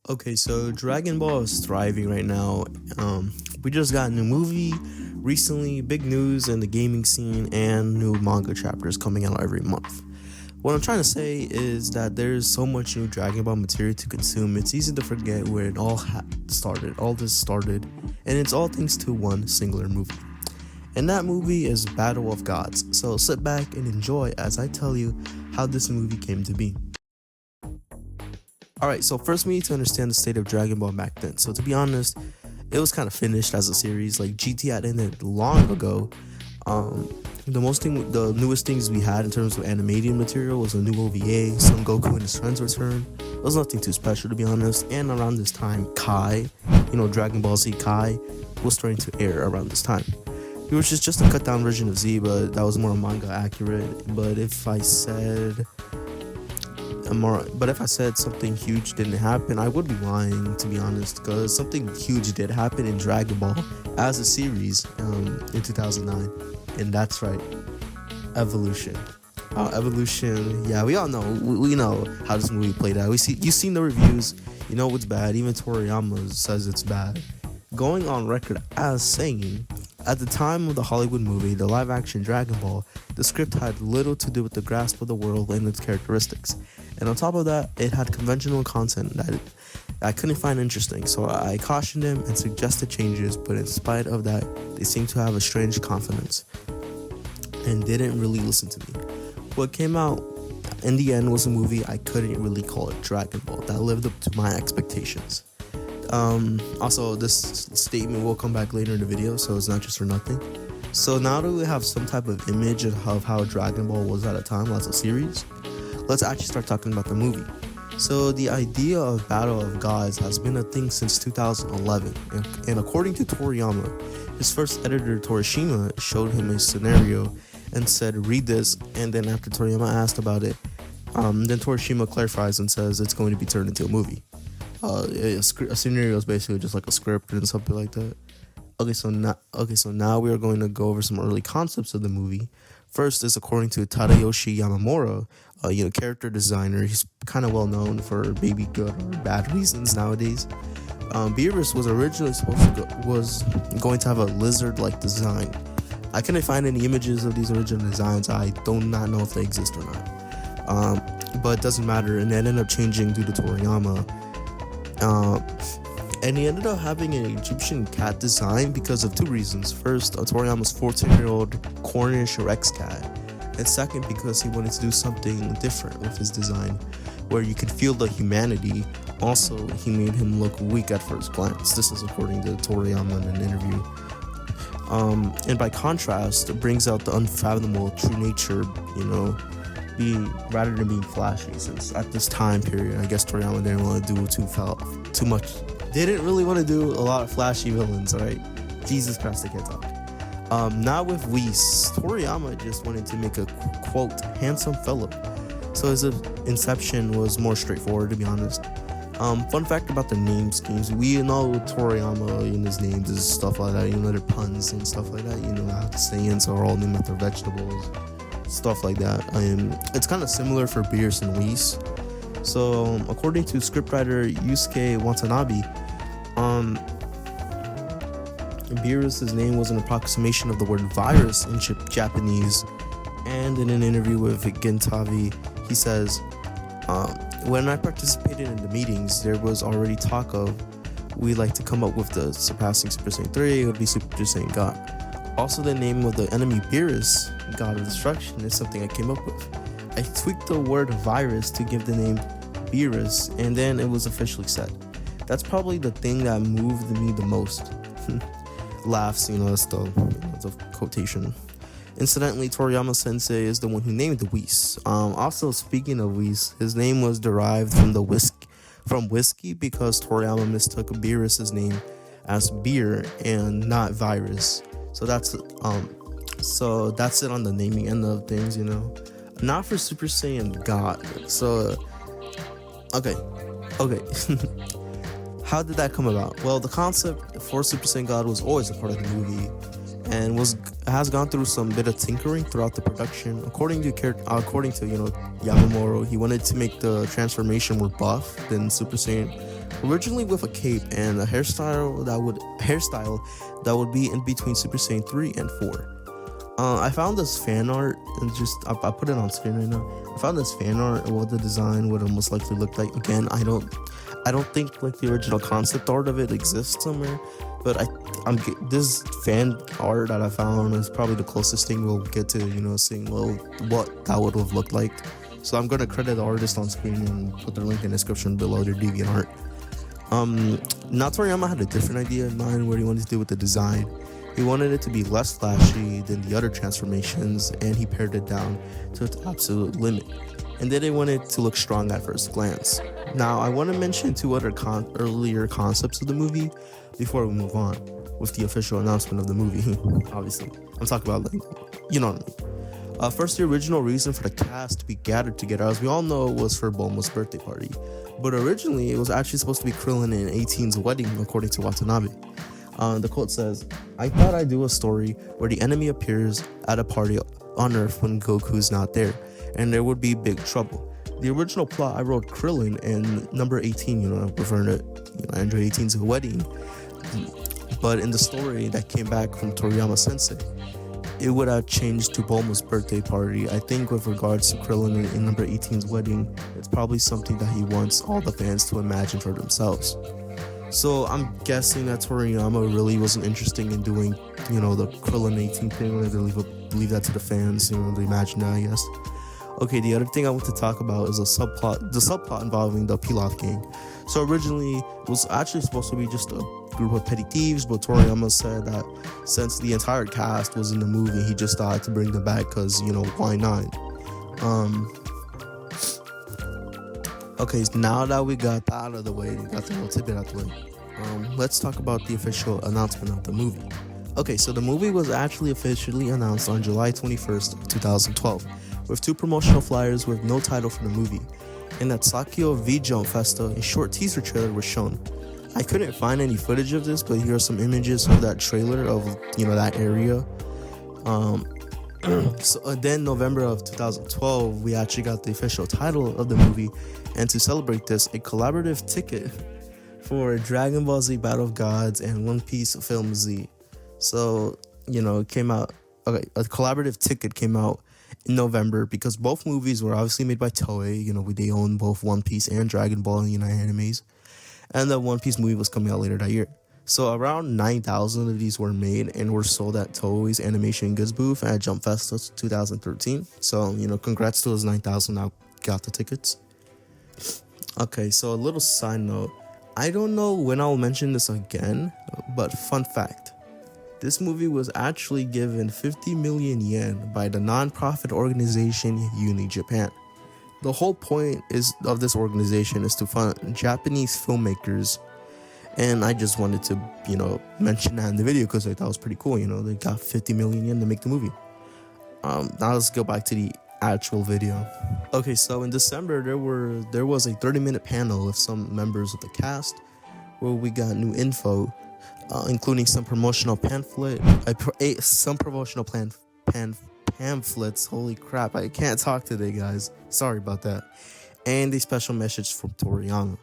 Okay, so Dragon Ball is thriving right now. We just got a new movie recently, big news in the gaming scene, and new manga chapters coming out every month. What I'm trying to say is that there's so much new Dragon Ball material to consume, it's easy to forget where it all started, and it's all thanks to one singular movie. And that movie is Battle of Gods. So sit back and enjoy as I tell you how this movie came to be. Alright, so first we need to understand the state of Dragon Ball back then. So to be honest, it was kind of finished as a series. Like GT had ended long ago. The newest things we had in terms of animated material was a new OVA, Son Goku and his friends return. It was nothing too special to be honest. And around this time, Kai, Dragon Ball Z Kai, was starting to air around this time. It was just a cut down version of Z, but that was more manga accurate. But if I said something huge didn't happen, I would be lying, to be honest, because something huge did happen in Dragon Ball as a series in 2009, and that's right, Evolution. Evolution, yeah, we all know, we know how this movie played out. You've seen the reviews, you know it's bad, even Toriyama says it's bad. Going on record as saying, at the time of the Hollywood movie, the live-action Dragon Ball, the script had little to do with the grasp of the world and its characteristics. And on top of that, it had conventional content that I couldn't find interesting, so I cautioned him and suggested changes, but in spite of that, they seemed to have a strange confidence and didn't really listen to me. What came out in the end was a movie I couldn't really call it Dragon Ball, that lived up to my expectations. Also, this statement will come back later in the video, so it's not just for nothing. So now that we have some type of image of how Dragon Ball was at a time as a series, let's actually start talking about the movie. So the idea of Battle of Gods has been a thing since 2011, and according to Toriyama, his first editor Torishima showed him a scenario and said, read this, and then after Toriyama asked about it, then Torishima clarifies and says it's going to be turned into a movie. A scenario is basically just like a script and something like that. Okay, so now we are going to go over some early concepts of the movie. First is according to Tadayoshi Yamamura, character designer. He's kind of well known for maybe good or bad reasons nowadays. Beerus was originally was going to have a lizard-like design. I couldn't find any images of these original designs. I do not know if they exist or not. But it doesn't matter, and it ended up changing due to Toriyama. And he ended up having an Egyptian cat design because of two reasons. First, Toriyama's 14-year-old Cornish Rex cat, and second, because he wanted to do something different with his design, where you could feel the humanity. Also, he made him look weak at first glance. This is according to Toriyama in an interview. And by contrast, it brings out the unfathomable true nature, rather than being flashy, since at this time period, I guess Toriyama didn't want to do too much. Didn't really want to do a lot of flashy villains, alright? Jesus Christ, I can't talk. Now with Whis, Toriyama just wanted to make a, quote, handsome fellow. So his inception was more straightforward, to be honest. Fun fact about the name schemes, we know Toriyama in his names is stuff like that, they're puns and stuff like that, how the Saiyans are all named after vegetables, stuff like that. It's kind of similar for Beerus and Whis. So according to scriptwriter Yusuke Watanabe, Beerus' name was an approximation of the word virus in Japanese. And in an interview with Gentavi, he says, when I participated in the meetings, there was already talk of we like to come up with the surpassing Super Saiyan 3, it would be Super Saiyan God. Also, the name of the enemy Beerus, God of Destruction, is something I came up with. I tweaked the word virus to give the name Beerus, and then it was officially said. That's probably the thing that moved me the most. Laughs, that's the quotation. Incidentally, Toriyama Sensei is the one who named the Whis. Also, speaking of Whis, his name was derived from whiskey because Toriyama mistook Beerus' name as beer and not virus. So that's it on the naming end of things, Not for Super Saiyan God. So, okay. How did that come about? Well, the concept for Super Saiyan God was always a part of the movie, and has gone through some bit of tinkering throughout the production. According to Yamamura, he wanted to make the transformation more buff than Super Saiyan originally with a cape and a hairstyle that would be in between Super Saiyan 3 and 4. I found this fan art and I put it on screen right now. I found this fan art and what the design would most likely look like. Again, I don't think like the original concept art of it exists somewhere, but this fan art that I found is probably the closest thing we'll get to, seeing what that would have looked like. So I'm gonna credit the artist on screen and put their link in the description below their DeviantArt. Now Toriyama had a different idea in mind what he wanted to do with the design. He wanted it to be less flashy than the other transformations, and he pared it down to its absolute limit. And then they wanted it to look strong at first glance. Now, I want to mention two other earlier concepts of the movie before we move on with the official announcement of the movie. Obviously, I'm talking about, like, you know what I mean. First, the original reason for the cast to be gathered together, as we all know, was for Bulma's birthday party. But originally, it was actually supposed to be Krillin and 18's wedding, according to Watanabe. The quote says, "I thought I'd do a story where the enemy appears at a party on Earth when Goku's not there, and there would be big trouble. The original plot, I wrote Krillin and number 18, referring to Android 18's wedding. But in the story that came back from Toriyama Sensei, it would have changed to Bulma's birthday party. I think with regards to Krillin and number 18's wedding, it's probably something that he wants all the fans to imagine for themselves." So I'm guessing that Toriyama really wasn't interested in doing, the Krillin 18 thing. Wanted to leave that to the fans, to imagine that, I guess. Okay, the other thing I want to talk about is the subplot involving the Pilaf gang. So originally, it was actually supposed to be just a group of petty thieves, but Toriyama said that since the entire cast was in the movie, he just thought to bring them back because, why not? Okay, so now that we got that out of the way, we got the little tidbit out of the way, let's talk about the official announcement of the movie. Okay, so the movie was actually officially announced on July 21st of 2012, with two promotional flyers with no title for the movie. And at Sakyo V-Jump Festa, a short teaser trailer was shown. I couldn't find any footage of this, but here are some images of that trailer of, that area. So then November of 2012, we actually got the official title of the movie, and to celebrate this, a collaborative ticket for Dragon Ball Z Battle of Gods and One Piece Film Z. So, it came out, okay, a collaborative ticket came out in November because both movies were obviously made by Toei. They own both One Piece and Dragon Ball and United Animes. And the One Piece movie was coming out later that year. So around 9,000 of these were made and were sold at Toei's Animation Goods booth at Jump Festa 2013. So, congrats to those 9,000 that got the tickets. Okay, so a little side note. I don't know when I'll mention this again, but fun fact. This movie was actually given 50 million yen by the non-profit organization Uni Japan. The whole point of this organization is to fund Japanese filmmakers. And I just wanted to, mention that in the video because I thought it was pretty cool. They got 50 million yen to make the movie. Now let's go back to the actual video. Okay, so in December, there was a 30-minute panel with some members of the cast where we got new info, including some promotional pamphlets. Holy crap, I can't talk today, guys. Sorry about that. And a special message from Toriyama,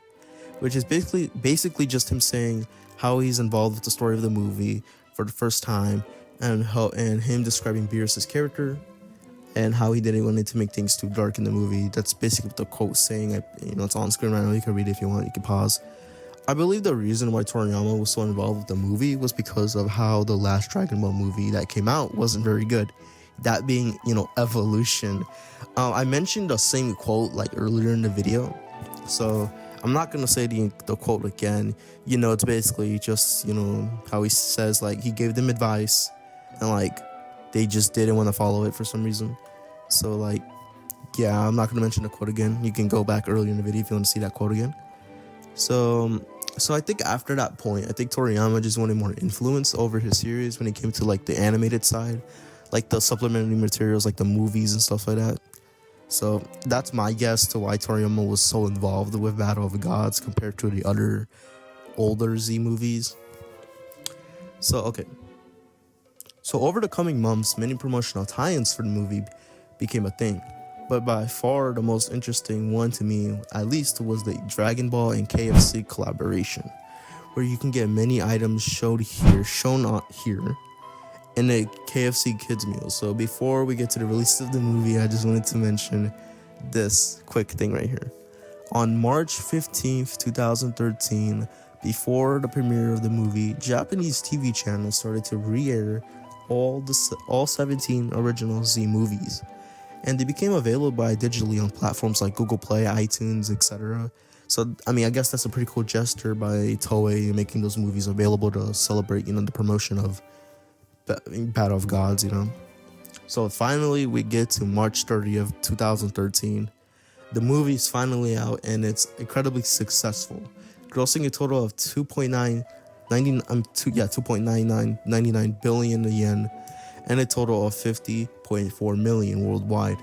which is basically just him saying how he's involved with the story of the movie for the first time, and him describing Beerus' character and how he didn't want it to make things too dark in the movie. That's basically what the quote's saying. It's on screen right now. You can read it if you want. You can pause. I believe the reason why Toriyama was so involved with the movie was because of how the last Dragon Ball movie that came out wasn't very good. That being, Evolution. I mentioned the same quote earlier in the video, so I'm not gonna say the quote again. It's basically just how he says he gave them advice and they just didn't want to follow it for some reason. So yeah, I'm not gonna mention the quote again. You can go back earlier in the video if you want to see that quote again. So I think after that point, I think Toriyama just wanted more influence over his series when it came to the animated side, the supplementary materials, the movies and stuff like that. So that's my guess to why Toriyama was so involved with Battle of the Gods compared to the other older Z movies. So, okay. So over the coming months, many promotional tie-ins for the movie became a thing. But by far the most interesting one to me, at least, was the Dragon Ball and KFC collaboration, where you can get many items shown out here in a KFC kids meal. So before we get to the release of the movie, I just wanted to mention this quick thing right here. On March 15th, 2013, before the premiere of the movie, Japanese TV channels started to re-air all 17 original Z movies, and they became available digitally on platforms like Google Play, iTunes, etc. So, I mean, I guess that's a pretty cool gesture by Toei making those movies available to celebrate, the promotion of Battle of Gods, So finally, we get to March 30th, 2013. The movie is finally out, and it's incredibly successful, grossing a total of 2.99 billion yen, and a total of 50.4 million worldwide.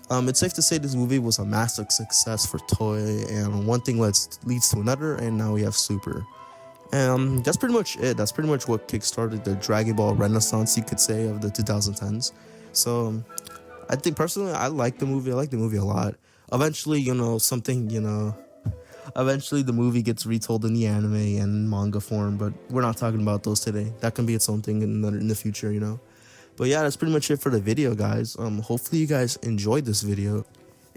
It's safe to say this movie was a massive success for Toei, and one thing leads to another, and now we have Super. That's pretty much it. That's pretty much what kickstarted the Dragon Ball Renaissance, you could say, of the 2010s. So, I think personally, I like the movie. I like the movie a lot. Eventually, eventually the movie gets retold in the anime and manga form, but we're not talking about those today. That can be its own thing in the future, But yeah, that's pretty much it for the video, guys. Hopefully you guys enjoyed this video.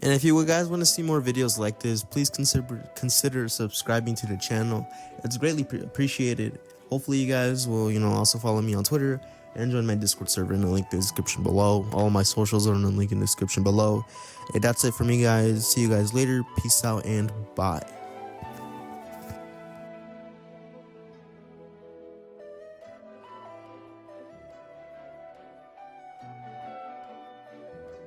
And if you guys want to see more videos like this, please consider subscribing to the channel. It's greatly appreciated. Hopefully you guys will, also follow me on Twitter and join my Discord server in the link in the description below. All my socials are in the link in the description below. And that's it for me, guys. See you guys later. Peace out and bye.